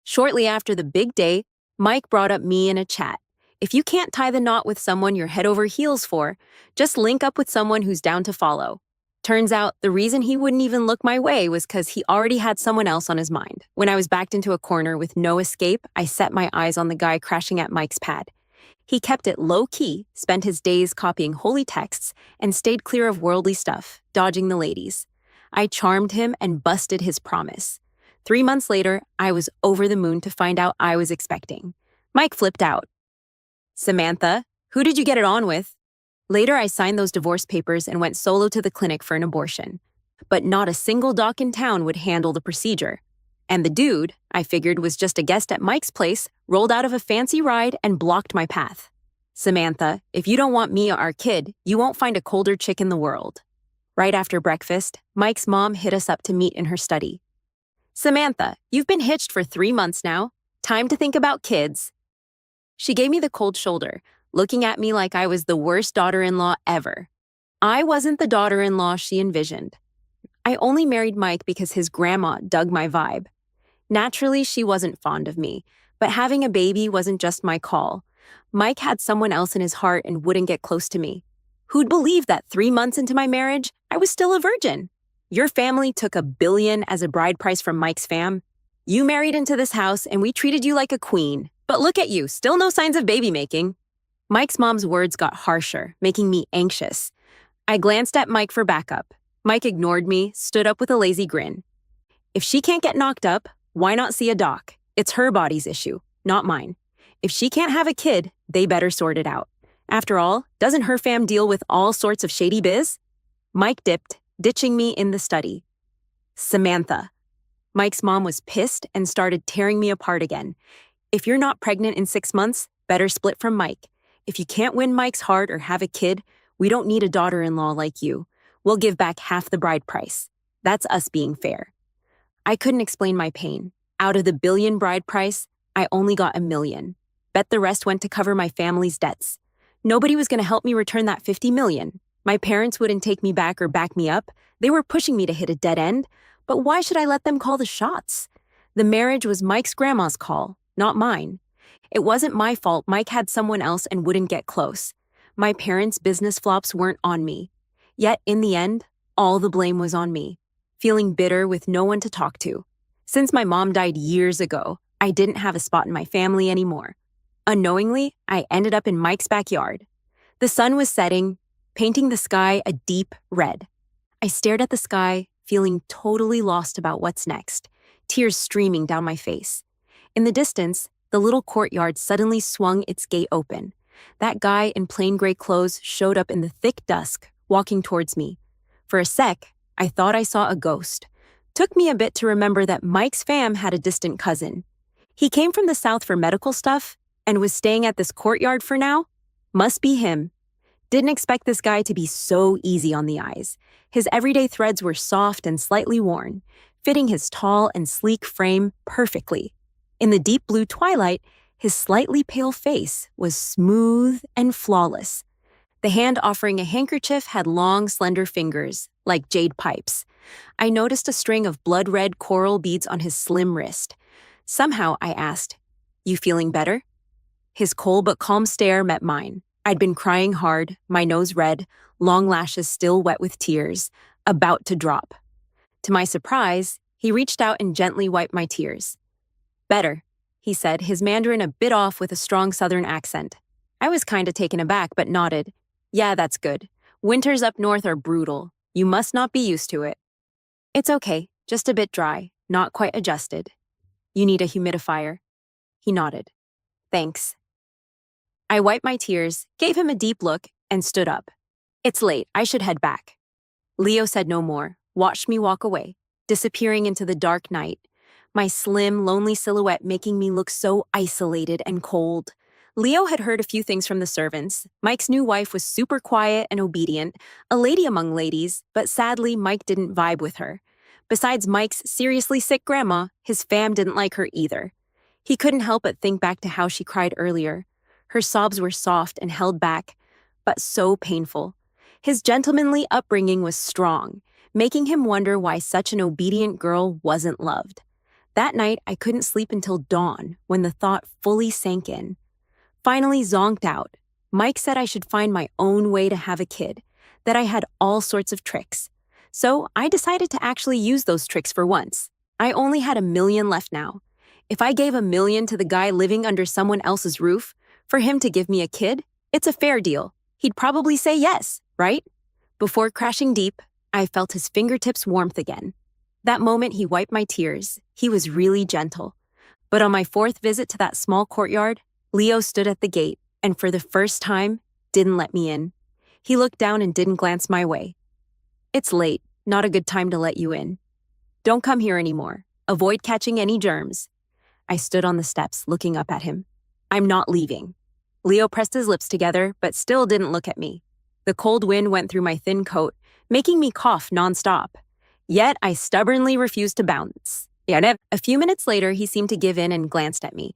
Shortly after the big day, Mike brought up me in a chat. If you can't tie the knot with someone you're head over heels for, just link up with someone who's down to follow. Turns out the reason he wouldn't even look my way was because he already had someone else on his mind. When I was backed into a corner with no escape, I set my eyes on the guy crashing at Mike's pad. He kept it low-key, spent his days copying holy texts, and stayed clear of worldly stuff, dodging the ladies. I charmed him and busted his promise. 3 months later, I was over the moon to find out I was expecting. Mike flipped out. "Samantha, who did you get it on with?" Later, I signed those divorce papers and went solo to the clinic for an abortion. But not a single doc in town would handle the procedure. And the dude, I figured was just a guest at Mike's place, rolled out of a fancy ride and blocked my path. "Samantha, if you don't want me or our kid, you won't find a colder chick in the world." Right after breakfast, Mike's mom hit us up to meet in her study. "Samantha, you've been hitched for 3 months now. Time to think about kids." She gave me the cold shoulder, looking at me like I was the worst daughter-in-law ever. I wasn't the daughter-in-law she envisioned. I only married Mike because his grandma dug my vibe. Naturally, she wasn't fond of me, but having a baby wasn't just my call. Mike had someone else in his heart and wouldn't get close to me. Who'd believe that 3 months into my marriage, I was still a virgin? Your family took $1 billion as a bride price from Mike's fam. You married into this house and we treated you like a queen. But look at you, still no signs of baby making. Mike's mom's words got harsher, making me anxious. I glanced at Mike for backup. Mike ignored me, stood up with a lazy grin. If she can't get knocked up, why not see a doc? It's her body's issue, not mine. If she can't have a kid, they better sort it out. After all, doesn't her fam deal with all sorts of shady biz? Mike dipped, ditching me in the study. "Samantha." Mike's mom was pissed and started tearing me apart again. "If you're not pregnant in 6 months, better split from Mike. If you can't win Mike's heart or have a kid, we don't need a daughter-in-law like you. We'll give back half the bride price. That's us being fair." I couldn't explain my pain. Out of the $1 billion bride price, I only got $1 million. Bet the rest went to cover my family's debts. Nobody was going to help me return that $50 million. My parents wouldn't take me back or back me up. They were pushing me to hit a dead end. But why should I let them call the shots? The marriage was Mike's grandma's call, not mine. It wasn't my fault Mike had someone else and wouldn't get close. My parents' business flops weren't on me. Yet, in the end, all the blame was on me, feeling bitter with no one to talk to. Since my mom died years ago, I didn't have a spot in my family anymore. Unknowingly, I ended up in Mike's backyard. The sun was setting, painting the sky a deep red. I stared at the sky, feeling totally lost about what's next, tears streaming down my face. In the distance, the little courtyard suddenly swung its gate open. That guy in plain gray clothes showed up in the thick dusk, walking towards me. For a sec, I thought I saw a ghost. Took me a bit to remember that Mike's fam had a distant cousin. He came from the south for medical stuff and was staying at this courtyard for now. Must be him. Didn't expect this guy to be so easy on the eyes. His everyday threads were soft and slightly worn, fitting his tall and sleek frame perfectly. In the deep blue twilight, his slightly pale face was smooth and flawless. The hand offering a handkerchief had long, slender fingers, like jade pipes. I noticed a string of blood-red coral beads on his slim wrist. Somehow, I asked, "You feeling better?" His cold but calm stare met mine. I'd been crying hard, my nose red, long lashes still wet with tears, about to drop. To my surprise, he reached out and gently wiped my tears. "Better," he said, his Mandarin a bit off with a strong southern accent. I was kinda taken aback but nodded. "Yeah, that's good. Winters up north are brutal. You must not be used to it." "It's okay, just a bit dry, not quite adjusted." "You need a humidifier." He nodded. "Thanks." I wiped my tears, gave him a deep look, and stood up. "It's late, I should head back." Leo said no more, watched me walk away, disappearing into the dark night, my slim, lonely silhouette making me look so isolated and cold. Leo had heard a few things from the servants. Mike's new wife was super quiet and obedient, a lady among ladies, but sadly, Mike didn't vibe with her. Besides Mike's seriously sick grandma, his fam didn't like her either. He couldn't help but think back to how she cried earlier. Her sobs were soft and held back, but so painful. His gentlemanly upbringing was strong, making him wonder why such an obedient girl wasn't loved. That night, I couldn't sleep until dawn when the thought fully sank in. Finally zonked out, Mike said I should find my own way to have a kid, that I had all sorts of tricks. So I decided to actually use those tricks for once. I only had $1 million left now. If I gave $1 million to the guy living under someone else's roof, for him to give me a kid, it's a fair deal. He'd probably say yes, right? Before crashing deep, I felt his fingertips' warmth again. That moment he wiped my tears. He was really gentle. But on my fourth visit to that small courtyard, Leo stood at the gate and for the first time, didn't let me in. He looked down and didn't glance my way. It's late, not a good time to let you in. Don't come here anymore. Avoid catching any germs. I stood on the steps, looking up at him. I'm not leaving. Leo pressed his lips together, but still didn't look at me. The cold wind went through my thin coat, making me cough nonstop. Yet I stubbornly refused to bounce. A few minutes later, he seemed to give in and glanced at me.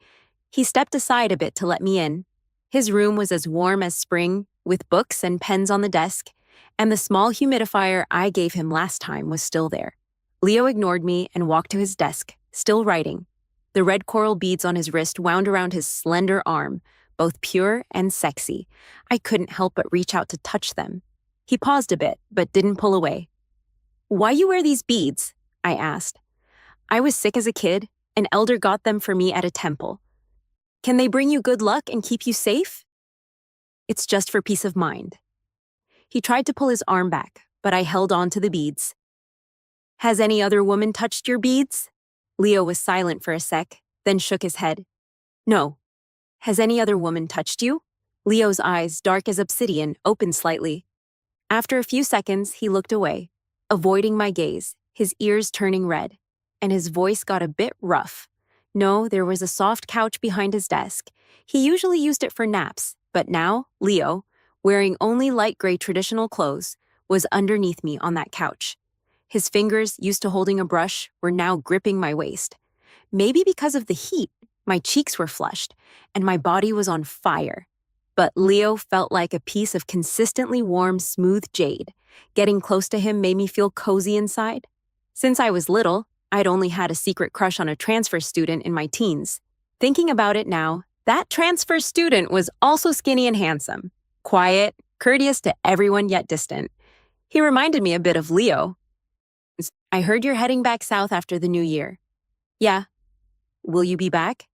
He stepped aside a bit to let me in. His room was as warm as spring, with books and pens on the desk, and the small humidifier I gave him last time was still there. Leo ignored me and walked to his desk, still writing. The red coral beads on his wrist wound around his slender arm, both pure and sexy. I couldn't help but reach out to touch them. He paused a bit, but didn't pull away. Why you wear these beads? I asked. I was sick as a kid. An elder got them for me at a temple. Can they bring you good luck and keep you safe? It's just for peace of mind. He tried to pull his arm back, but I held on to the beads. Has any other woman touched your beads? Leo was silent for a sec, then shook his head. No. Has any other woman touched you? Leo's eyes, dark as obsidian, opened slightly. After a few seconds, he looked away, avoiding my gaze, his ears turning red, and his voice got a bit rough. No, there was a soft couch behind his desk. He usually used it for naps, but now, Leo, wearing only light gray traditional clothes, was underneath me on that couch. His fingers, used to holding a brush, were now gripping my waist. Maybe because of the heat, my cheeks were flushed, and my body was on fire. But Leo felt like a piece of consistently warm, smooth jade. Getting close to him made me feel cozy inside. Since I was little, I'd only had a secret crush on a transfer student in my teens. Thinking about it now, that transfer student was also skinny and handsome. Quiet, courteous to everyone yet distant. He reminded me a bit of Leo. I heard you're heading back south after the new year. Yeah. Will you be back?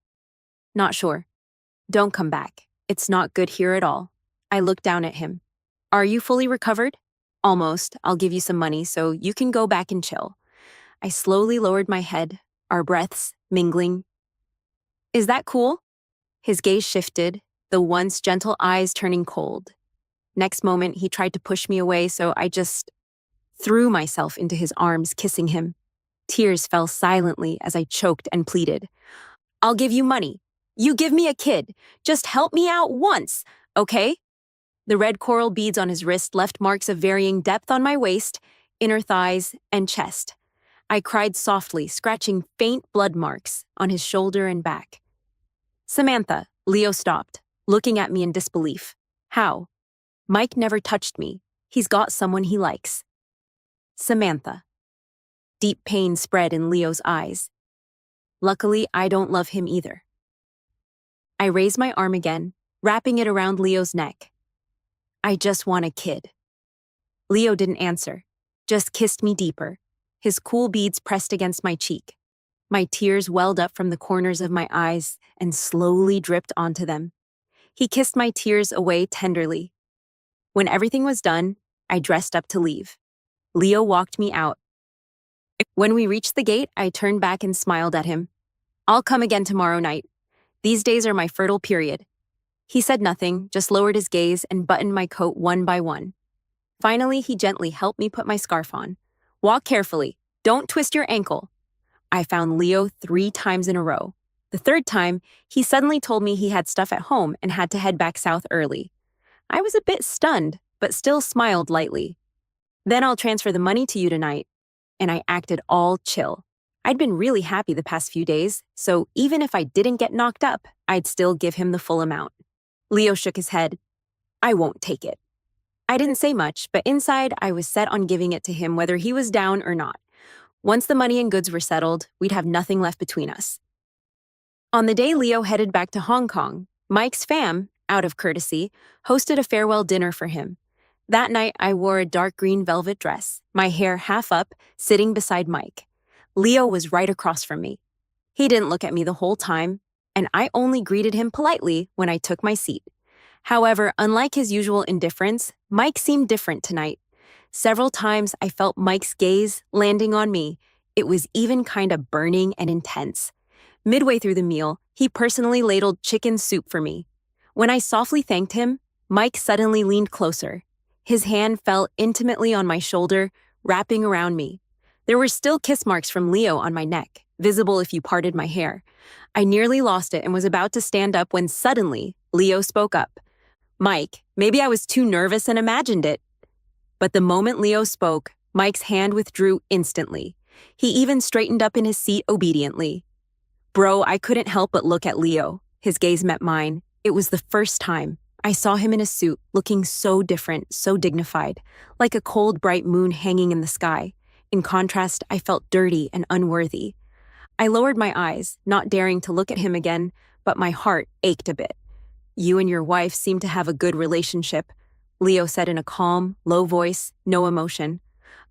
Not sure. Don't come back. It's not good here at all. I looked down at him. Are you fully recovered? Almost. I'll give you some money so you can go back and chill. I slowly lowered my head, our breaths mingling. Is that cool? His gaze shifted, the once gentle eyes turning cold. Next moment, he tried to push me away, so I just threw myself into his arms, kissing him. Tears fell silently as I choked and pleaded. I'll give you money. You give me a kid. Just help me out once, okay? The red coral beads on his wrist left marks of varying depth on my waist, inner thighs, and chest. I cried softly, scratching faint blood marks on his shoulder and back. Samantha, Leo stopped, looking at me in disbelief. How? Mike never touched me. He's got someone he likes. Samantha. Deep pain spread in Leo's eyes. Luckily, I don't love him either. I raised my arm again, wrapping it around Leo's neck. I just want a kid. Leo didn't answer, just kissed me deeper. His cool beads pressed against my cheek. My tears welled up from the corners of my eyes and slowly dripped onto them. He kissed my tears away tenderly. When everything was done, I dressed up to leave. Leo walked me out. When we reached the gate, I turned back and smiled at him. I'll come again tomorrow night. These days are my fertile period. He said nothing, just lowered his gaze and buttoned my coat one by one. Finally, he gently helped me put my scarf on. Walk carefully. Don't twist your ankle. I found Leo 3 times in a row. The third time, he suddenly told me he had stuff at home and had to head back south early. I was a bit stunned, but still smiled lightly. Then I'll transfer the money to you tonight. And I acted all chill. I'd been really happy the past few days, so even if I didn't get knocked up, I'd still give him the full amount. Leo shook his head. I won't take it. I didn't say much, but inside I was set on giving it to him whether he was down or not. Once the money and goods were settled, we'd have nothing left between us. On the day Leo headed back to Hong Kong, Mike's fam, out of courtesy, hosted a farewell dinner for him. That night, I wore a dark green velvet dress, my hair half up, sitting beside Mike. Leo was right across from me. He didn't look at me the whole time, and I only greeted him politely when I took my seat. However, unlike his usual indifference, Mike seemed different tonight. Several times I felt Mike's gaze landing on me. It was even kind of burning and intense. Midway through the meal, he personally ladled chicken soup for me. When I softly thanked him, Mike suddenly leaned closer. His hand fell intimately on my shoulder, wrapping around me. There were still kiss marks from Leo on my neck, visible if you parted my hair. I nearly lost it and was about to stand up when suddenly, Leo spoke up. "Mike, maybe I was too nervous and imagined it." But the moment Leo spoke, Mike's hand withdrew instantly. He even straightened up in his seat obediently. Bro, I couldn't help but look at Leo. His gaze met mine. It was the first time. I saw him in a suit, looking so different, so dignified, like a cold, bright moon hanging in the sky. In contrast, I felt dirty and unworthy. I lowered my eyes, not daring to look at him again, but my heart ached a bit. "You and your wife seem to have a good relationship," Leo said in a calm, low voice, no emotion.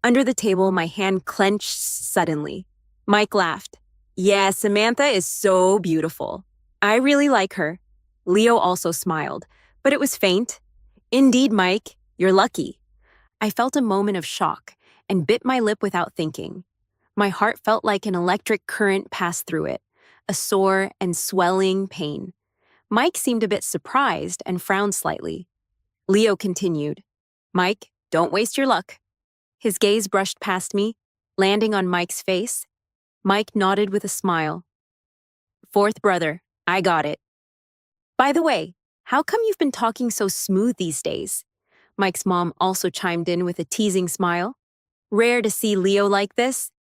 Under the table, my hand clenched suddenly. Mike laughed. "Yeah, Samantha is so beautiful. I really like her." Leo also smiled, but it was faint. "Indeed, Mike, you're lucky." I felt a moment of shock and bit my lip without thinking. My heart felt like an electric current passed through it, a sore and swelling pain. Mike seemed a bit surprised and frowned slightly. Leo continued, "Mike, don't waste your luck." His gaze brushed past me, landing on Mike's face. Mike nodded with a smile. "Fourth brother, I got it." "By the way, how come you've been talking so smooth these days?" Mike's mom also chimed in with a teasing smile. "Rare to see Leo like this."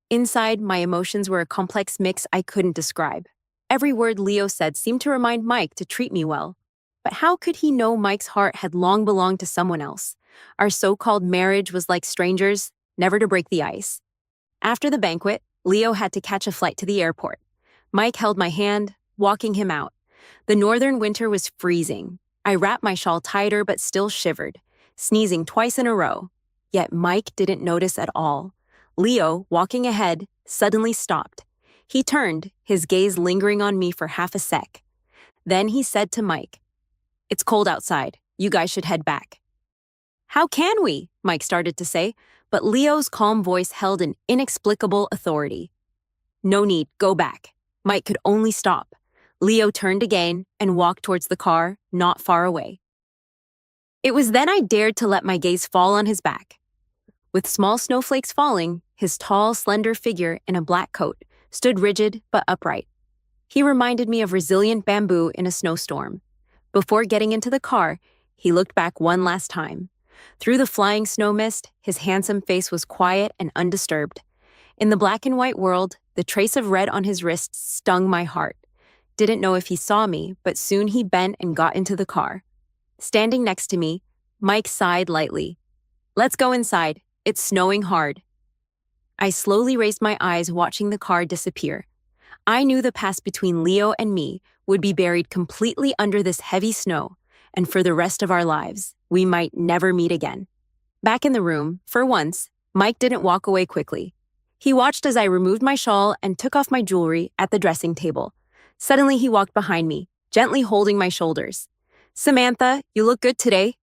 Inside, my emotions were a complex mix I couldn't describe. Every word Leo said seemed to remind Mike to treat me well. But how could he know Mike's heart had long belonged to someone else? Our so-called marriage was like strangers, never to break the ice. After the banquet, Leo had to catch a flight to the airport. Mike held my hand, walking him out. The northern winter was freezing. I wrapped my shawl tighter but still shivered, sneezing twice in a row. Yet Mike didn't notice at all. Leo, walking ahead, suddenly stopped. He turned, his gaze lingering on me for half a sec. Then he said to Mike, "It's cold outside. You guys should head back." "How can we?" Mike started to say, but Leo's calm voice held an inexplicable authority. "No need, go back." Mike could only stop. Leo turned again and walked towards the car, not far away. It was then I dared to let my gaze fall on his back. With small snowflakes falling, his tall, slender figure in a black coat stood rigid but upright. He reminded me of resilient bamboo in a snowstorm. Before getting into the car, he looked back one last time. Through the flying snow mist, his handsome face was quiet and undisturbed. In the black and white world, the trace of red on his wrist stung my heart. Didn't know if he saw me, but soon he bent and got into the car. Standing next to me, Mike sighed lightly. "Let's go inside. It's snowing hard." I slowly raised my eyes, watching the car disappear. I knew the past between Leo and me would be buried completely under this heavy snow, and for the rest of our lives, we might never meet again. Back in the room, for once, Mike didn't walk away quickly. He watched as I removed my shawl and took off my jewelry at the dressing table. Suddenly, he walked behind me, gently holding my shoulders. "Samantha, you look good today."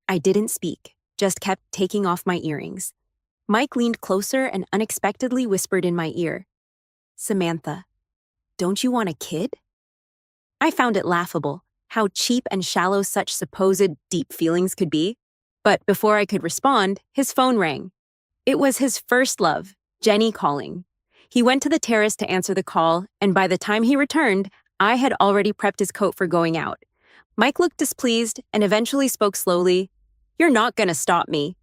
I didn't speak, just kept taking off my earrings. Mike leaned closer and unexpectedly whispered in my ear, "Samantha, don't you want a kid?" I found it laughable, how cheap and shallow such supposed deep feelings could be. But before I could respond, his phone rang. It was his first love, Jenny, calling. He went to the terrace to answer the call, and by the time he returned, I had already prepped his coat for going out. Mike looked displeased and eventually spoke slowly. "You're not gonna stop me."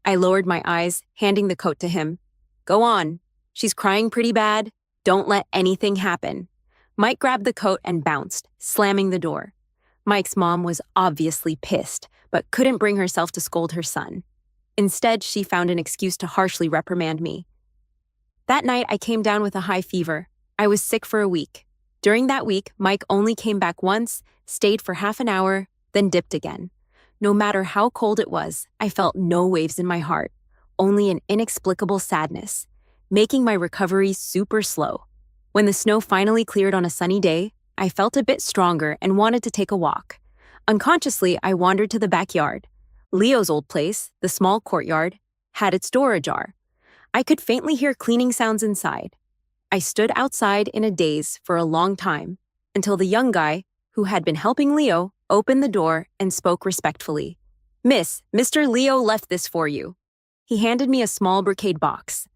I lowered my eyes, handing the coat to him. "Go on. She's crying pretty bad. Don't let anything happen." Mike grabbed the coat and bounced, slamming the door. Mike's mom was obviously pissed, but couldn't bring herself to scold her son. Instead, she found an excuse to harshly reprimand me. That night, I came down with a high fever. I was sick for a week. During that week, Mike only came back once, stayed for half an hour, then dipped again. No matter how cold it was, I felt no waves in my heart, only an inexplicable sadness, making my recovery super slow. When the snow finally cleared on a sunny day, I felt a bit stronger and wanted to take a walk. Unconsciously, I wandered to the backyard. Leo's old place, the small courtyard, had its door ajar. I could faintly hear cleaning sounds inside. I stood outside in a daze for a long time, until the young guy, who had been helping Leo, opened the door and spoke respectfully. "Miss, Mr. Leo left this for you." He handed me a small brocade box.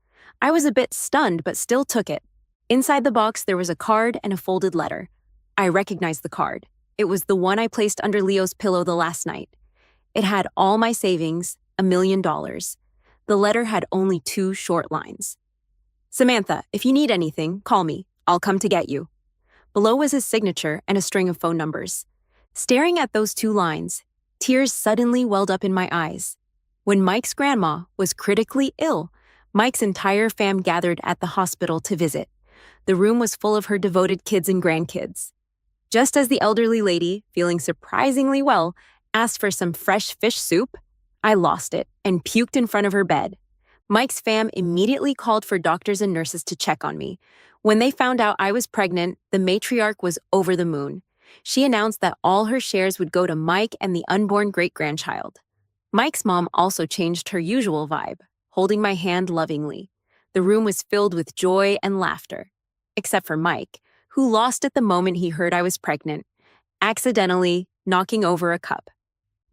I was a bit stunned but still took it. Inside the box there was a card and a folded letter. I recognized the card. It was the one I placed under Leo's pillow the last night. It had all my savings, $1,000,000. The letter had only 2 short lines. "Samantha, if you need anything, call me. I'll come to get you." Below was his signature and a string of phone numbers. Staring at those 2 lines, tears suddenly welled up in my eyes. When Mike's grandma was critically ill, Mike's entire fam gathered at the hospital to visit. The room was full of her devoted kids and grandkids. Just as the elderly lady, feeling surprisingly well, asked for some fresh fish soup, I lost it and puked in front of her bed. Mike's fam immediately called for doctors and nurses to check on me. When they found out I was pregnant, the matriarch was over the moon. She announced that all her shares would go to Mike and the unborn great-grandchild. Mike's mom also changed her usual vibe, holding my hand lovingly. The room was filled with joy and laughter, except for Mike, who lost it the moment he heard I was pregnant, accidentally knocking over a cup.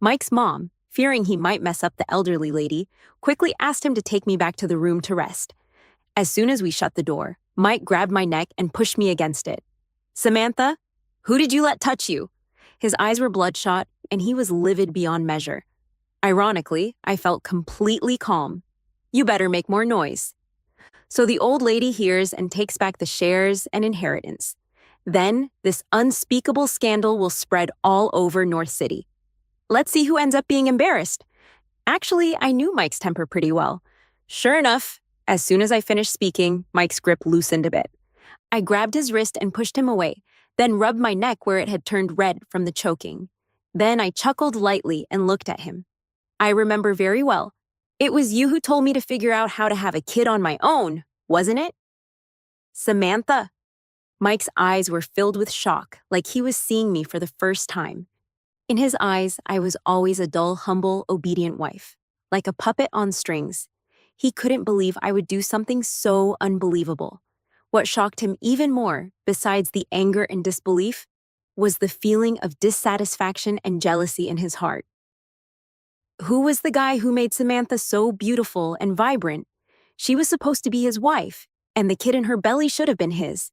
Mike's mom, fearing he might mess up the elderly lady, quickly asked him to take me back to the room to rest. As soon as we shut the door, Mike grabbed my neck and pushed me against it. "Samantha, who did you let touch you?" His eyes were bloodshot, and he was livid beyond measure. Ironically, I felt completely calm. "You better make more noise." So the old lady hears and takes back the shares and inheritance. Then, this unspeakable scandal will spread all over North City. Let's see who ends up being embarrassed. Actually, I knew Mike's temper pretty well. Sure enough, as soon as I finished speaking, Mike's grip loosened a bit. I grabbed his wrist and pushed him away, then rubbed my neck where it had turned red from the choking. Then I chuckled lightly and looked at him. "I remember very well. It was you who told me to figure out how to have a kid on my own, wasn't it?" "Samantha." Mike's eyes were filled with shock, like he was seeing me for the first time. In his eyes, I was always a dull, humble, obedient wife, like a puppet on strings. He couldn't believe I would do something so unbelievable. What shocked him even more, besides the anger and disbelief, was the feeling of dissatisfaction and jealousy in his heart. Who was the guy who made Samantha so beautiful and vibrant? She was supposed to be his wife, and the kid in her belly should have been his.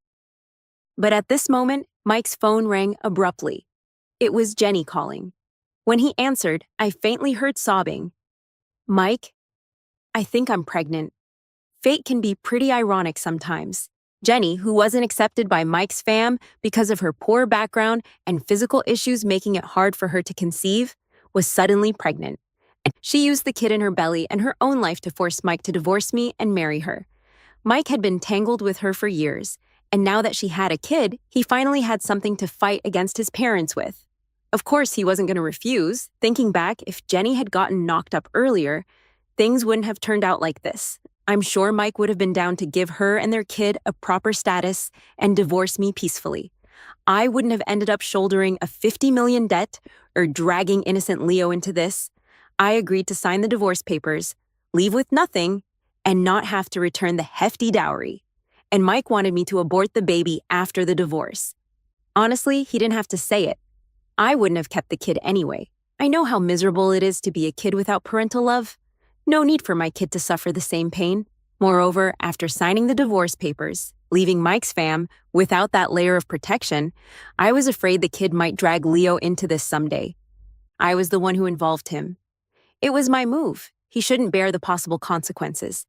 But at this moment, Mike's phone rang abruptly. It was Jenny calling. When he answered, I faintly heard sobbing. "Mike, I think I'm pregnant." Fate can be pretty ironic sometimes. Jenny, who wasn't accepted by Mike's fam because of her poor background and physical issues making it hard for her to conceive, was suddenly pregnant. She used the kid in her belly and her own life to force Mike to divorce me and marry her. Mike had been tangled with her for years, and now that she had a kid, he finally had something to fight against his parents with. Of course, he wasn't going to refuse. Thinking back, if Jenny had gotten knocked up earlier, things wouldn't have turned out like this. I'm sure Mike would have been down to give her and their kid a proper status and divorce me peacefully. I wouldn't have ended up shouldering a $50 million debt or dragging innocent Leo into this. I agreed to sign the divorce papers, leave with nothing, and not have to return the hefty dowry. And Mike wanted me to abort the baby after the divorce. Honestly, he didn't have to say it. I wouldn't have kept the kid anyway. I know how miserable it is to be a kid without parental love. No need for my kid to suffer the same pain. Moreover, after signing the divorce papers, leaving Mike's fam without that layer of protection, I was afraid the kid might drag Leo into this someday. I was the one who involved him. It was my move. He shouldn't bear the possible consequences.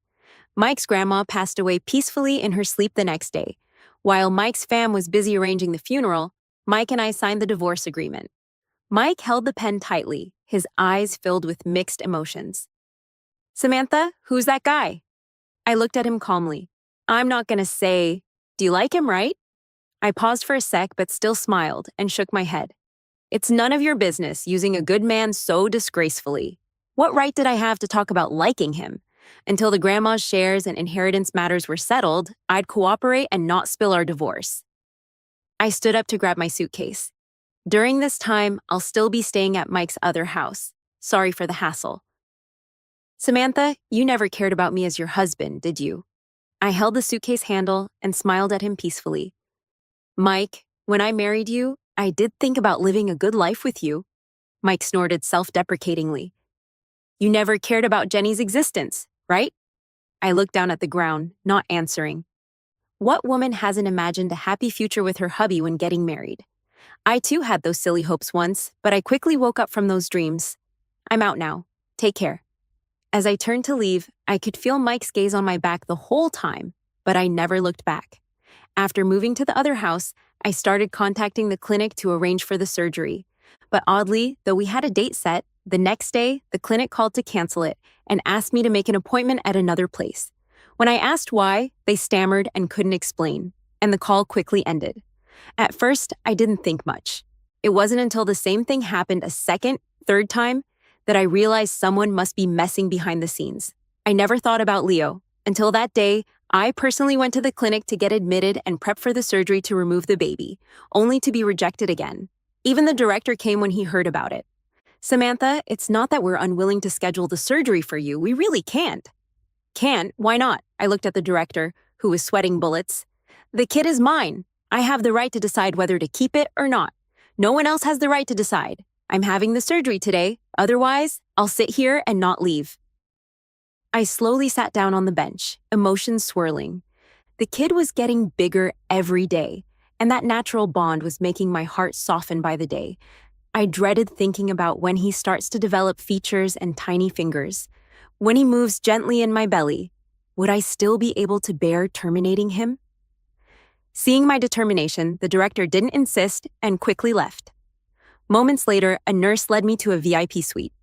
Mike's grandma passed away peacefully in her sleep the next day. While Mike's fam was busy arranging the funeral, Mike and I signed the divorce agreement. Mike held the pen tightly, his eyes filled with mixed emotions. "Samantha, who's that guy?" I looked at him calmly. I'm not gonna say, do you like him, right? I paused for a sec but still smiled and shook my head. It's none of your business using a good man so disgracefully. What right did I have to talk about liking him? Until the grandma's shares and inheritance matters were settled, I'd cooperate and not spill our divorce. I stood up to grab my suitcase. During this time, I'll still be staying at Mike's other house. Sorry for the hassle. Samantha, you never cared about me as your husband, did you? I held the suitcase handle and smiled at him peacefully. Mike, when I married you, I did think about living a good life with you. Mike snorted self-deprecatingly. You never cared about Jenny's existence, right? I looked down at the ground, not answering. What woman hasn't imagined a happy future with her hubby when getting married? I too had those silly hopes once, but I quickly woke up from those dreams. I'm out now. Take care. As I turned to leave, I could feel Mike's gaze on my back the whole time, but I never looked back. After moving to the other house, I started contacting the clinic to arrange for the surgery. But oddly, though we had a date set, the next day, the clinic called to cancel it and asked me to make an appointment at another place. When I asked why, they stammered and couldn't explain, and the call quickly ended. At first, I didn't think much. It wasn't until the same thing happened a second, third time, that I realized someone must be messing behind the scenes. I never thought about Leo. Until that day, I personally went to the clinic to get admitted and prep for the surgery to remove the baby, only to be rejected again. Even the director came when he heard about it. Samantha, it's not that we're unwilling to schedule the surgery for you. We really can't. Can't? Why not? I looked at the director, who was sweating bullets. The kid is mine. I have the right to decide whether to keep it or not. No one else has the right to decide. I'm having the surgery today. Otherwise, I'll sit here and not leave. I slowly sat down on the bench, emotions swirling. The kid was getting bigger every day, and that natural bond was making my heart soften by the day. I dreaded thinking about when he starts to develop features and tiny fingers. When he moves gently in my belly, would I still be able to bear terminating him? Seeing my determination, the director didn't insist and quickly left. Moments later, a nurse led me to a VIP suite.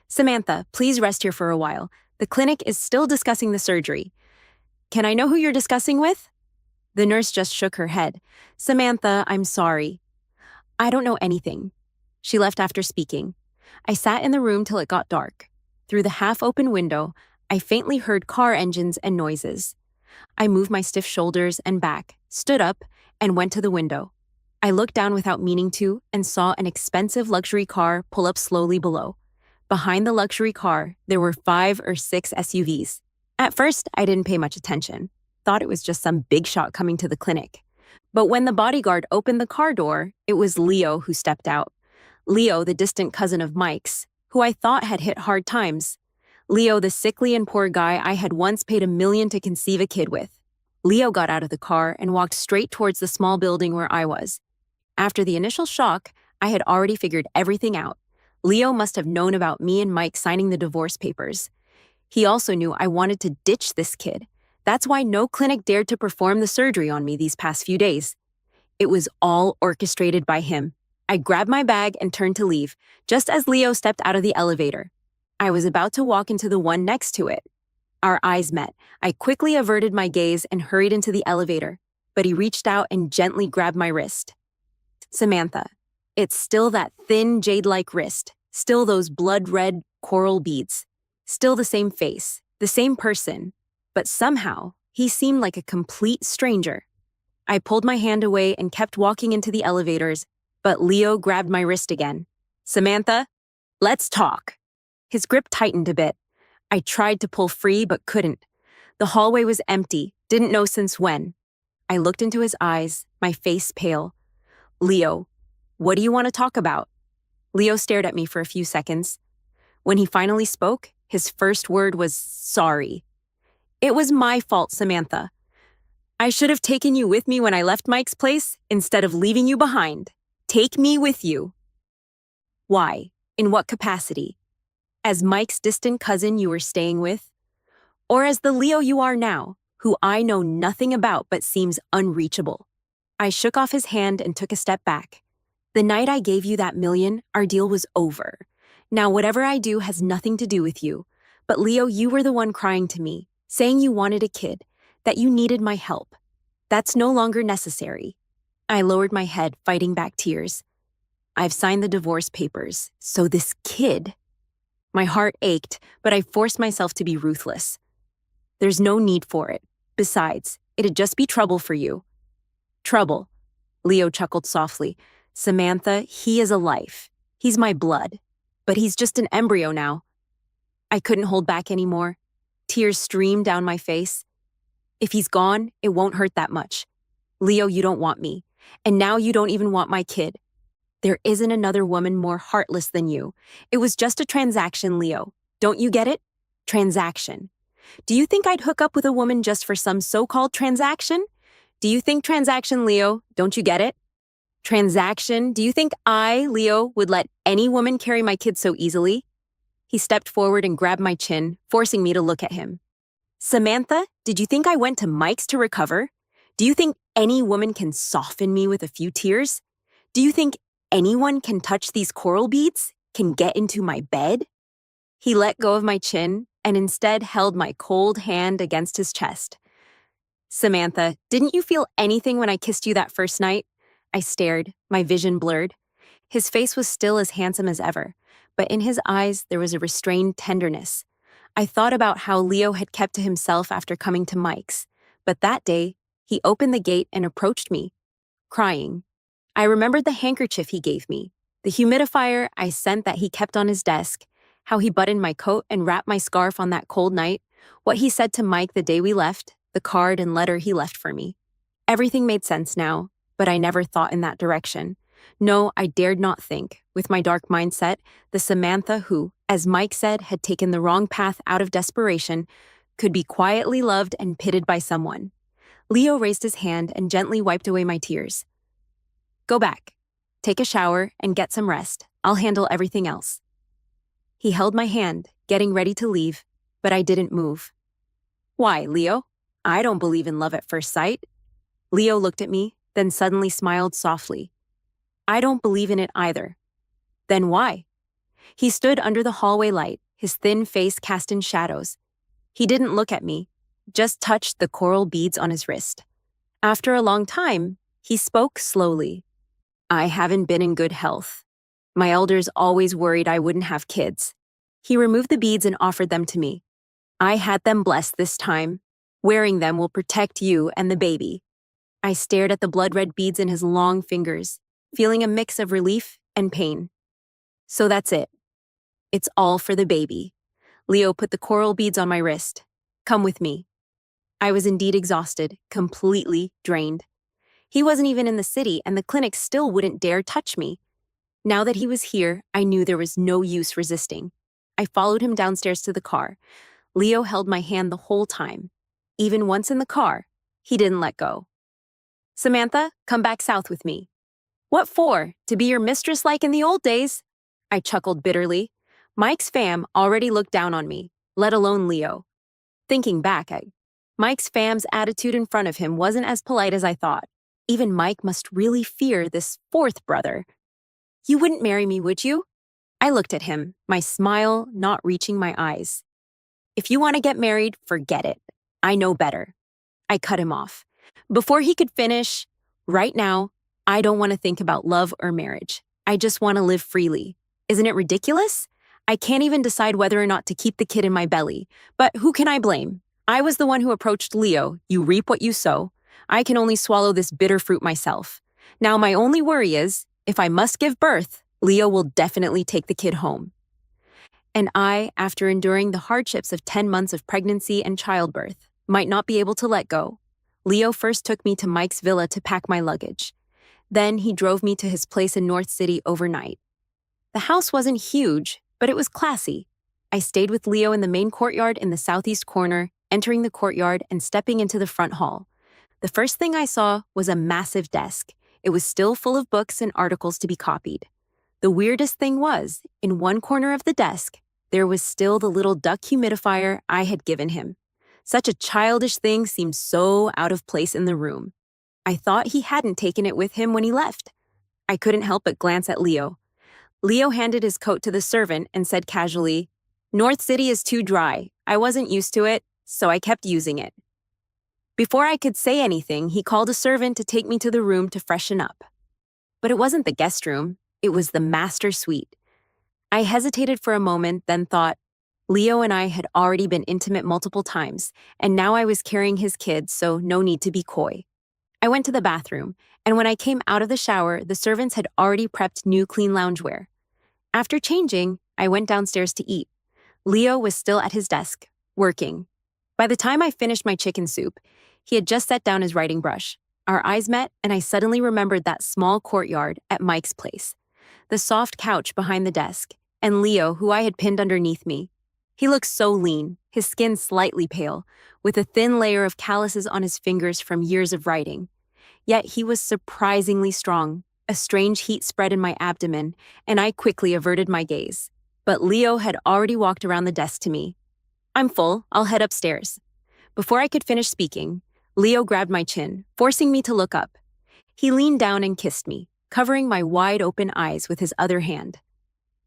Samantha, please rest here for a while. The clinic is still discussing the surgery. Can I know who you're discussing with? The nurse just shook her head. Samantha, I'm sorry. I don't know anything. She left after speaking. I sat in the room till it got dark. Through the half-open window, I faintly heard car engines and noises. I moved my stiff shoulders and back, stood up, and went to the window. I looked down without meaning to and saw an expensive luxury car pull up slowly below. Behind the luxury car, there were 5 or 6 SUVs. At first, I didn't pay much attention. Thought it was just some big shot coming to the clinic. But when the bodyguard opened the car door, it was Leo who stepped out. Leo, the distant cousin of Mike's, who I thought had hit hard times. Leo, the sickly and poor guy I had once paid $1 million to conceive a kid with. Leo got out of the car and walked straight towards the small building where I was. After the initial shock, I had already figured everything out. Leo must have known about me and Mike signing the divorce papers. He also knew I wanted to ditch this kid. That's why no clinic dared to perform the surgery on me these past few days. It was all orchestrated by him. I grabbed my bag and turned to leave, just as Leo stepped out of the elevator. I was about to walk into the one next to it. Our eyes met. I quickly averted my gaze and hurried into the elevator, but he reached out and gently grabbed my wrist. Samantha, it's still that thin, jade-like wrist, still those blood-red coral beads, still the same face, the same person, but somehow he seemed like a complete stranger. I pulled my hand away and kept walking into the elevators, but Leo grabbed my wrist again. Samantha, let's talk. His grip tightened a bit. I tried to pull free but couldn't. The hallway was empty, didn't know since when. I looked into his eyes, my face pale. Leo, what do you want to talk about? Leo stared at me for a few seconds. When he finally spoke, his first word was sorry. It was my fault, Samantha. I should have taken you with me when I left Mike's place instead of leaving you behind. Take me with you. Why? In what capacity? As Mike's distant cousin you were staying with? Or as the Leo you are now, who I know nothing about but seems unreachable? I shook off his hand and took a step back. The night I gave you that $1 million, our deal was over. Now whatever I do has nothing to do with you. But Leo, you were the one crying to me, saying you wanted a kid. that you needed my help. That's no longer necessary. I lowered my head, fighting back tears. I've signed the divorce papers, so this kid. My heart ached, but I forced myself to be ruthless. There's no need for it. Besides, it'd just be trouble for you. Trouble. Leo chuckled softly. Samantha, he is a life. He's my blood. But he's just an embryo now. I couldn't hold back anymore. Tears streamed down my face. If he's gone, it won't hurt that much. Leo, you don't want me. And now you don't even want my kid. There isn't another woman more heartless than you. It was just a transaction, Leo. Don't you get it? Transaction. Do you think I'd hook up with a woman just for some so-called transaction? Do you think transaction, Leo? Don't you get it? Transaction. Do you think I, Leo, would let any woman carry my kid so easily? He stepped forward and grabbed my chin, forcing me to look at him. Samantha, did you think I went to Mike's to recover? Do you think any woman can soften me with a few tears? Do you think anyone can touch these coral beads? Can get into my bed? He let go of my chin and instead held my cold hand against his chest. Samantha, didn't you feel anything when I kissed you that first night? I stared, my vision blurred. His face was still as handsome as ever, but in his eyes there was a restrained tenderness. I thought about how Leo had kept to himself after coming to Mike's, but that day, he opened the gate and approached me, crying. I remembered the handkerchief he gave me, the humidifier I sent that he kept on his desk, how he buttoned my coat and wrapped my scarf on that cold night, what he said to Mike the day we left, the card and letter he left for me. Everything made sense now, but I never thought in that direction. No, I dared not think, with my dark mindset, the Samantha who, as Mike said, had taken the wrong path out of desperation, could be quietly loved and pitied by someone. Leo raised his hand and gently wiped away my tears. Go back. Take a shower and get some rest. I'll handle everything else. He held my hand, getting ready to leave, but I didn't move. Why, Leo? I don't believe in love at first sight. Leo looked at me, then suddenly smiled softly. I don't believe in it either. Then why? He stood under the hallway light, his thin face cast in shadows. He didn't look at me, just touched the coral beads on his wrist. After a long time, he spoke slowly. I haven't been in good health. My elders always worried I wouldn't have kids. He removed the beads and offered them to me. I had them blessed this time. Wearing them will protect you and the baby. I stared at the blood-red beads in his long fingers, feeling a mix of relief and pain. So that's it. It's all for the baby. Leo put the coral beads on my wrist. Come with me. I was indeed exhausted, completely drained. He wasn't even in the city, and the clinic still wouldn't dare touch me. Now that he was here, I knew there was no use resisting. I followed him downstairs to the car. Leo held my hand the whole time. Even once in the car, he didn't let go. Samantha, come back south with me. What for? To be your mistress like in the old days? I chuckled bitterly. Mike's fam already looked down on me, let alone Leo. Thinking back, Mike's fam's attitude in front of him wasn't as polite as I thought. Even Mike must really fear this fourth brother. You wouldn't marry me, would you? I looked at him, my smile not reaching my eyes. If you want to get married, forget it. I know better. I cut him off. Before he could finish, right now, I don't want to think about love or marriage. I just want to live freely. Isn't it ridiculous? I can't even decide whether or not to keep the kid in my belly. But who can I blame? I was the one who approached Leo. You reap what you sow. I can only swallow this bitter fruit myself. Now my only worry is, if I must give birth, Leo will definitely take the kid home. And I, after enduring the hardships of 10 months of pregnancy and childbirth, might not be able to let go. Leo first took me to Mike's villa to pack my luggage. Then he drove me to his place in North City overnight. The house wasn't huge, but it was classy. I stayed with Leo in the main courtyard in the southeast corner, entering the courtyard and stepping into the front hall. The first thing I saw was a massive desk. It was still full of books and articles to be copied. The weirdest thing was, in one corner of the desk, there was still the little duck humidifier I had given him. Such a childish thing seemed so out of place in the room. I thought he hadn't taken it with him when he left. I couldn't help but glance at Leo. Leo handed his coat to the servant and said casually, North City is too dry. I wasn't used to it, so I kept using it. Before I could say anything, he called a servant to take me to the room to freshen up. But it wasn't the guest room, it was the master suite. I hesitated for a moment, then thought, Leo and I had already been intimate multiple times, and now I was carrying his kids, so no need to be coy. I went to the bathroom, and when I came out of the shower, the servants had already prepped new clean loungewear. After changing, I went downstairs to eat. Leo was still at his desk, working. By the time I finished my chicken soup, he had just set down his writing brush. Our eyes met, and I suddenly remembered that small courtyard at Mike's place, the soft couch behind the desk, and Leo, who I had pinned underneath me. He looked so lean, his skin slightly pale, with a thin layer of calluses on his fingers from years of writing. Yet he was surprisingly strong. A strange heat spread in my abdomen, and I quickly averted my gaze. But Leo had already walked around the desk to me. I'm full, I'll head upstairs. Before I could finish speaking, Leo grabbed my chin, forcing me to look up. He leaned down and kissed me, covering my wide-open eyes with his other hand.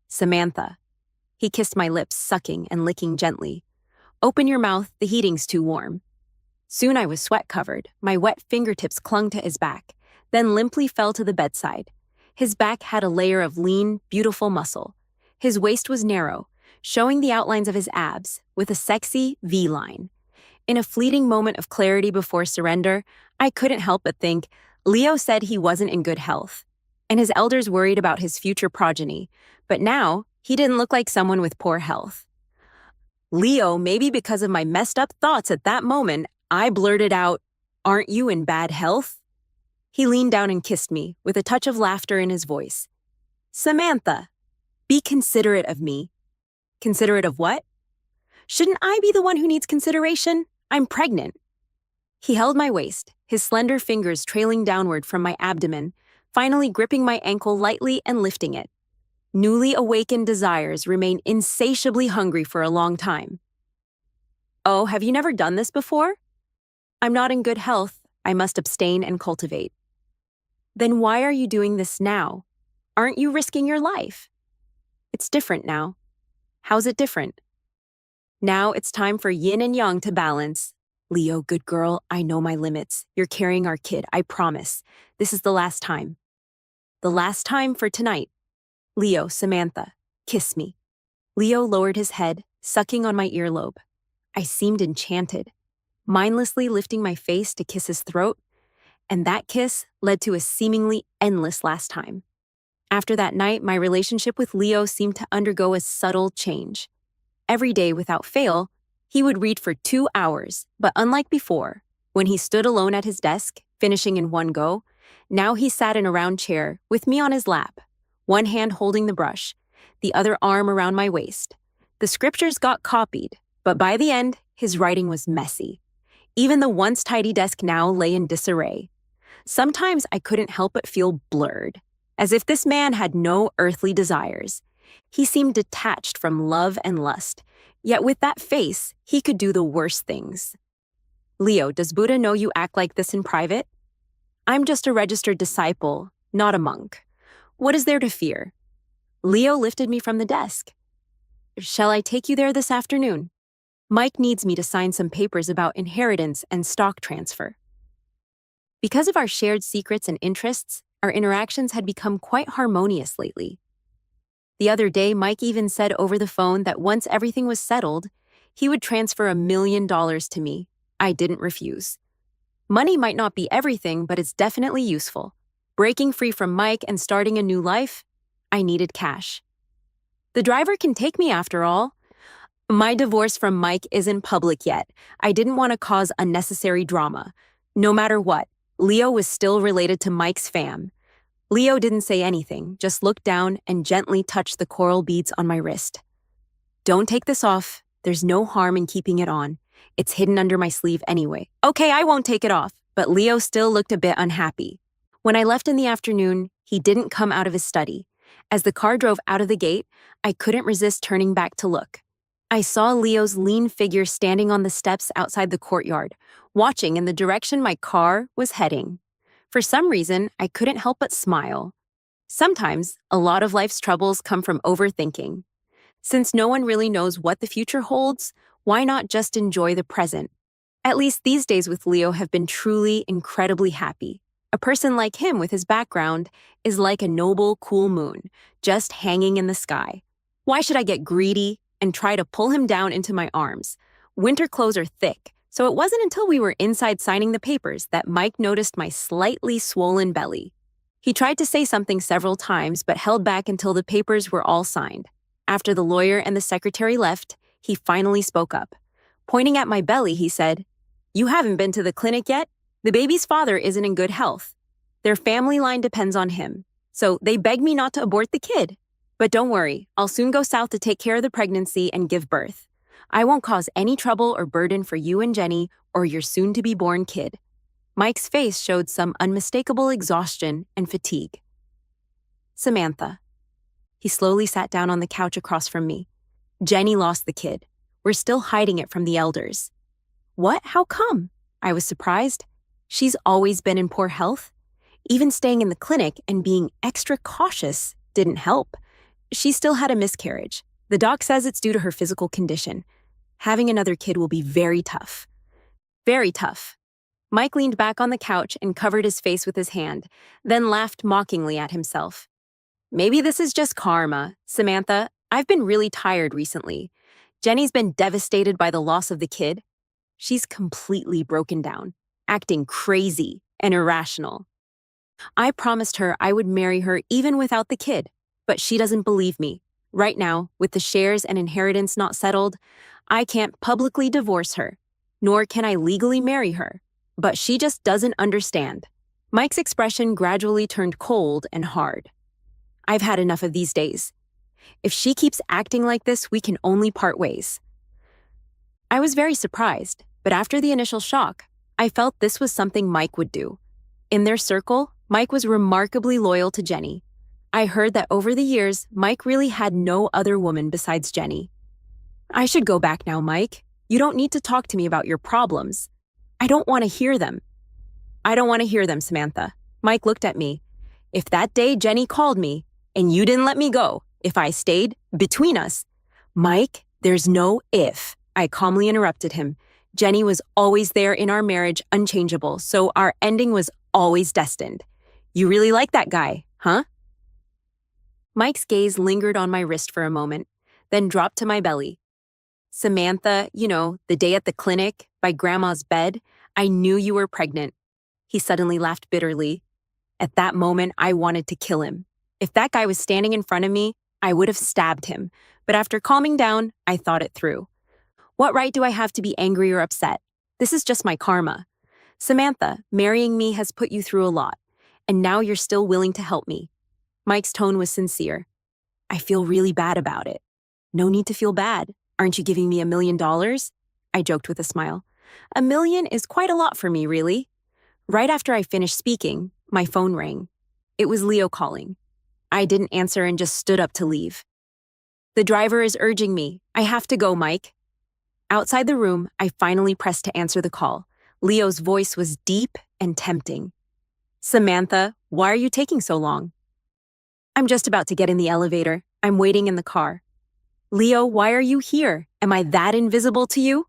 Samantha. He kissed my lips, sucking and licking gently. Open your mouth, the heating's too warm. Soon I was sweat-covered. My wet fingertips clung to his back, then limply fell to the bedside. His back had a layer of lean, beautiful muscle. His waist was narrow, showing the outlines of his abs, with a sexy V-line. In a fleeting moment of clarity before surrender, I couldn't help but think, Leo said he wasn't in good health, and his elders worried about his future progeny, but now he didn't look like someone with poor health. Leo, maybe because of my messed up thoughts at that moment, I blurted out, "Aren't you in bad health?" He leaned down and kissed me, with a touch of laughter in his voice. Samantha, be considerate of me. Considerate of what? Shouldn't I be the one who needs consideration? I'm pregnant. He held my waist, his slender fingers trailing downward from my abdomen, finally gripping my ankle lightly and lifting it. Newly awakened desires remain insatiably hungry for a long time. Oh, have you never done this before? I'm not in good health. I must abstain and cultivate. Then why are you doing this now? Aren't you risking your life? It's different now. How's it different? Now it's time for yin and yang to balance. Leo, good girl, I know my limits. You're carrying our kid, I promise. This is the last time. The last time for tonight. Leo, Samantha, kiss me. Leo lowered his head, sucking on my earlobe. I seemed enchanted, mindlessly lifting my face to kiss his throat, and that kiss led to a seemingly endless last time. After that night, my relationship with Leo seemed to undergo a subtle change. Every day, without fail, he would read for 2 hours, but unlike before, when he stood alone at his desk, finishing in one go, now he sat in a round chair with me on his lap, one hand holding the brush, the other arm around my waist. The scriptures got copied, but by the end, his writing was messy. Even the once tidy desk now lay in disarray. Sometimes I couldn't help but feel blurred, as if this man had no earthly desires. He seemed detached from love and lust, yet with that face, he could do the worst things. Leo, does Buddha know you act like this in private? I'm just a registered disciple, not a monk. What is there to fear? Leo lifted me from the desk. Shall I take you there this afternoon? Mike needs me to sign some papers about inheritance and stock transfer. Because of our shared secrets and interests, our interactions had become quite harmonious lately. The other day, Mike even said over the phone that once everything was settled, he would transfer $1 million to me. I didn't refuse. Money might not be everything, but it's definitely useful. Breaking free from Mike and starting a new life, I needed cash. The driver can take me after all. My divorce from Mike isn't public yet. I didn't want to cause unnecessary drama. No matter what, Leo was still related to Mike's fam. Leo didn't say anything, just looked down and gently touched the coral beads on my wrist. Don't take this off. There's no harm in keeping it on. It's hidden under my sleeve anyway. Okay, I won't take it off, but Leo still looked a bit unhappy. When I left in the afternoon, he didn't come out of his study. As the car drove out of the gate, I couldn't resist turning back to look. I saw Leo's lean figure standing on the steps outside the courtyard, watching in the direction my car was heading. For some reason, I couldn't help but smile. Sometimes, a lot of life's troubles come from overthinking. Since no one really knows what the future holds, why not just enjoy the present? At least these days with Leo have been truly incredibly happy. A person like him with his background is like a noble, cool moon, just hanging in the sky. Why should I get greedy and try to pull him down into my arms? Winter clothes are thick, so it wasn't until we were inside signing the papers that Mike noticed my slightly swollen belly. He tried to say something several times but held back until the papers were all signed. After the lawyer and the secretary left, he finally spoke up. Pointing at my belly, he said, "You haven't been to the clinic yet? The baby's father isn't in good health. Their family line depends on him, so they beg me not to abort the kid. But don't worry, I'll soon go south to take care of the pregnancy and give birth. I won't cause any trouble or burden for you and Jenny or your soon-to-be-born kid." Mike's face showed some unmistakable exhaustion and fatigue. Samantha. He slowly sat down on the couch across from me. Jenny lost the kid. We're still hiding it from the elders. What? How come? I was surprised. She's always been in poor health. Even staying in the clinic and being extra cautious didn't help. She still had a miscarriage. The doc says it's due to her physical condition. Having another kid will be very tough. Very tough. Mike leaned back on the couch and covered his face with his hand, then laughed mockingly at himself. Maybe this is just karma. Samantha, I've been really tired recently. Jenny's been devastated by the loss of the kid. She's completely broken down, acting crazy and irrational. I promised her I would marry her even without the kid, but she doesn't believe me. Right now, with the shares and inheritance not settled, I can't publicly divorce her, nor can I legally marry her. But she just doesn't understand. Mike's expression gradually turned cold and hard. I've had enough of these days. If she keeps acting like this, we can only part ways. I was very surprised, but after the initial shock, I felt this was something Mike would do. In their circle, Mike was remarkably loyal to Jenny. I heard that over the years, Mike really had no other woman besides Jenny. I should go back now, Mike. You don't need to talk to me about your problems. I don't want to hear them. I don't want to hear them, Samantha. Mike looked at me. If that day Jenny called me, and you didn't let me go, if I stayed between us. Mike, there's no if. I calmly interrupted him. Jenny was always there in our marriage, unchangeable, so our ending was always destined. You really like that guy, huh? Mike's gaze lingered on my wrist for a moment, then dropped to my belly. Samantha, the day at the clinic, by Grandma's bed, I knew you were pregnant. He suddenly laughed bitterly. At that moment, I wanted to kill him. If that guy was standing in front of me, I would have stabbed him. But after calming down, I thought it through. What right do I have to be angry or upset? This is just my karma. Samantha, marrying me has put you through a lot, and now you're still willing to help me. Mike's tone was sincere. I feel really bad about it. No need to feel bad. Aren't you giving me $1 million? I joked with a smile. $1 million is quite a lot for me, really. Right after I finished speaking, my phone rang. It was Leo calling. I didn't answer and just stood up to leave. The driver is urging me. I have to go, Mike. Outside the room, I finally pressed to answer the call. Leo's voice was deep and tempting. Samantha, why are you taking so long? I'm just about to get in the elevator. I'm waiting in the car. Leo, why are you here? Am I that invisible to you?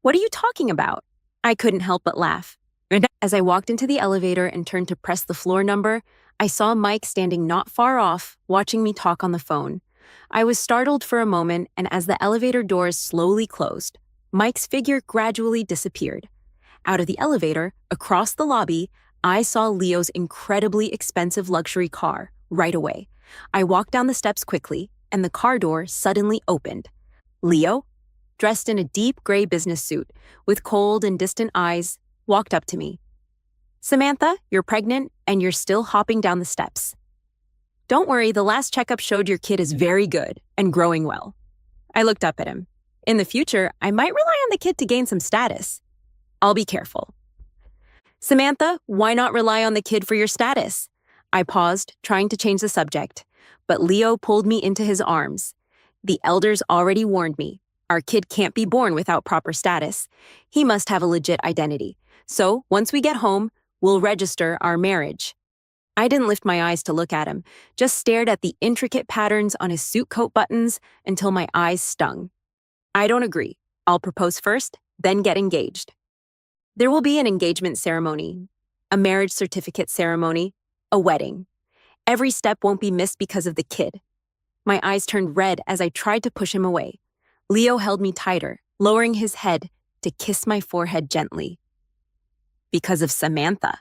What are you talking about? I couldn't help but laugh. As I walked into the elevator and turned to press the floor number, I saw Mike standing not far off, watching me talk on the phone. I was startled for a moment, and as the elevator doors slowly closed, Mike's figure gradually disappeared. Out of the elevator, across the lobby, I saw Leo's incredibly expensive luxury car right away. I walked down the steps quickly, and the car door suddenly opened. Leo, dressed in a deep gray business suit, with cold and distant eyes, walked up to me. Samantha, you're pregnant, and you're still hopping down the steps. Don't worry, the last checkup showed your kid is very good and growing well. I looked up at him. In the future, I might rely on the kid to gain some status. I'll be careful. Samantha, why not rely on the kid for your status? I paused, trying to change the subject, but Leo pulled me into his arms. The elders already warned me. Our kid can't be born without proper status. He must have a legit identity. So, once we get home, we'll register our marriage. I didn't lift my eyes to look at him, just stared at the intricate patterns on his suit coat buttons until my eyes stung. I don't agree. I'll propose first, then get engaged. There will be an engagement ceremony, a marriage certificate ceremony, a wedding. Every step won't be missed because of the kid. My eyes turned red as I tried to push him away. Leo held me tighter, lowering his head to kiss my forehead gently. Because of Samantha.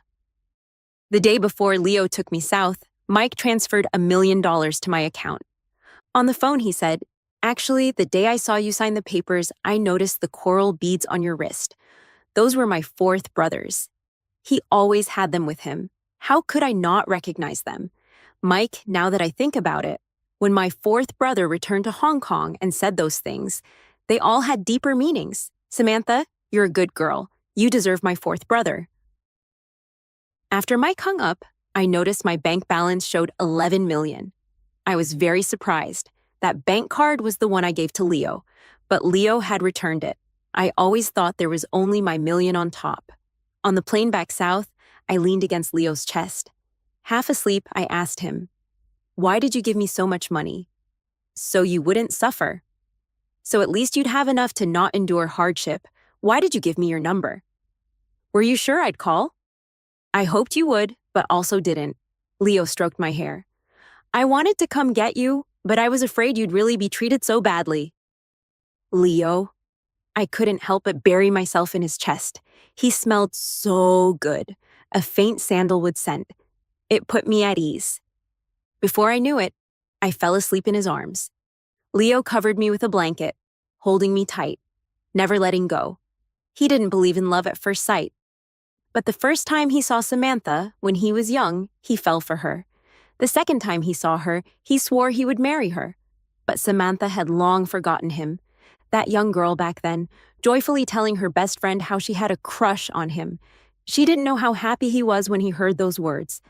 The day before Leo took me south, Mike transferred $1 million to my account. On the phone, he said, "Actually, the day I saw you sign the papers, I noticed the coral beads on your wrist. Those were my fourth brothers. He always had them with him. How could I not recognize them? Mike, now that I think about it, when my fourth brother returned to Hong Kong and said those things, they all had deeper meanings. Samantha, you're a good girl. You deserve my fourth brother." After Mike hung up, I noticed my bank balance showed $11 million. I was very surprised. That bank card was the one I gave to Leo, but Leo had returned it. I always thought there was only my million on top. On the plane back south, I leaned against Leo's chest. Half asleep, I asked him, "Why did you give me so much money?" "So you wouldn't suffer. So at least you'd have enough to not endure hardship. Why did you give me your number?" "Were you sure I'd call?" "I hoped you would, but also didn't." Leo stroked my hair. "I wanted to come get you, but I was afraid you'd really be treated so badly." Leo. I couldn't help but bury myself in his chest. He smelled so good, a faint sandalwood scent. It put me at ease. Before I knew it, I fell asleep in his arms. Leo covered me with a blanket, holding me tight, never letting go. He didn't believe in love at first sight. But the first time he saw Samantha, when he was young, he fell for her. The second time he saw her, he swore he would marry her. But Samantha had long forgotten him. That young girl back then, joyfully telling her best friend how she had a crush on him. She didn't know how happy he was when he heard those words.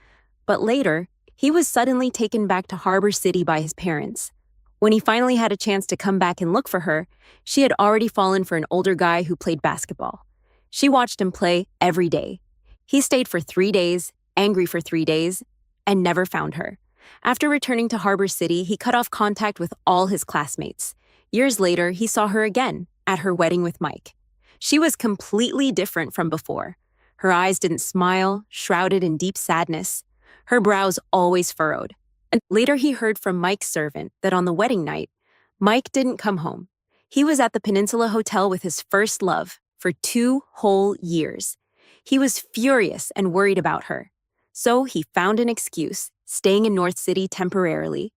But later, he was suddenly taken back to Harbor City by his parents. When he finally had a chance to come back and look for her, she had already fallen for an older guy who played basketball. She watched him play every day. He stayed for 3 days, angry for 3 days, and never found her. After returning to Harbor City, he cut off contact with all his classmates. Years later, he saw her again, at her wedding with Mike. She was completely different from before. Her eyes didn't smile, shrouded in deep sadness. Her brows always furrowed. And later he heard from Mike's servant that on the wedding night, Mike didn't come home. He was at the Peninsula Hotel with his first love for 2 whole years. He was furious and worried about her. So he found an excuse, staying in North City temporarily.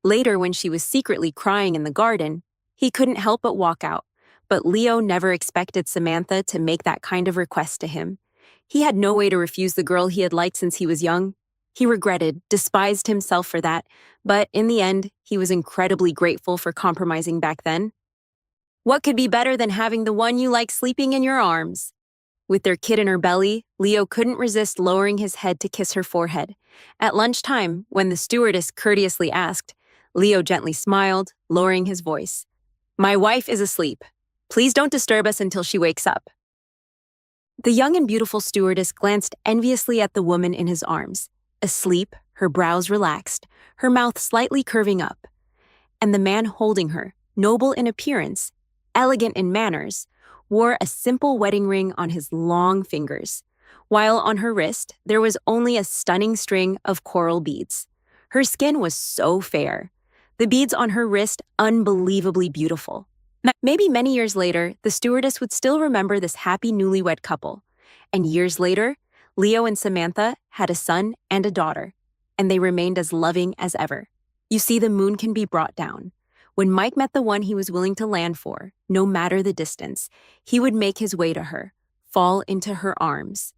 Later, when she was secretly crying in the garden, he couldn't help but walk out. But Leo never expected Samantha to make that kind of request to him. He had no way to refuse the girl he had liked since he was young. He regretted, despised himself for that, but in the end, he was incredibly grateful for compromising back then. What could be better than having the one you like sleeping in your arms? With their kid in her belly, Leo couldn't resist lowering his head to kiss her forehead. At lunchtime, when the stewardess courteously asked, Leo gently smiled, lowering his voice. "My wife is asleep. Please don't disturb us until she wakes up." The young and beautiful stewardess glanced enviously at the woman in his arms, asleep, her brows relaxed, her mouth slightly curving up. And the man holding her, noble in appearance, elegant in manners, wore a simple wedding ring on his long fingers, while on her wrist there was only a stunning string of coral beads. Her skin was so fair, the beads on her wrist unbelievably beautiful. Maybe many years later, the stewardess would still remember this happy newlywed couple. And years later, Leo and Samantha had a son and a daughter, and they remained as loving as ever. You see, the moon can be brought down. When Mike met the one he was willing to land for, no matter the distance, he would make his way to her, fall into her arms,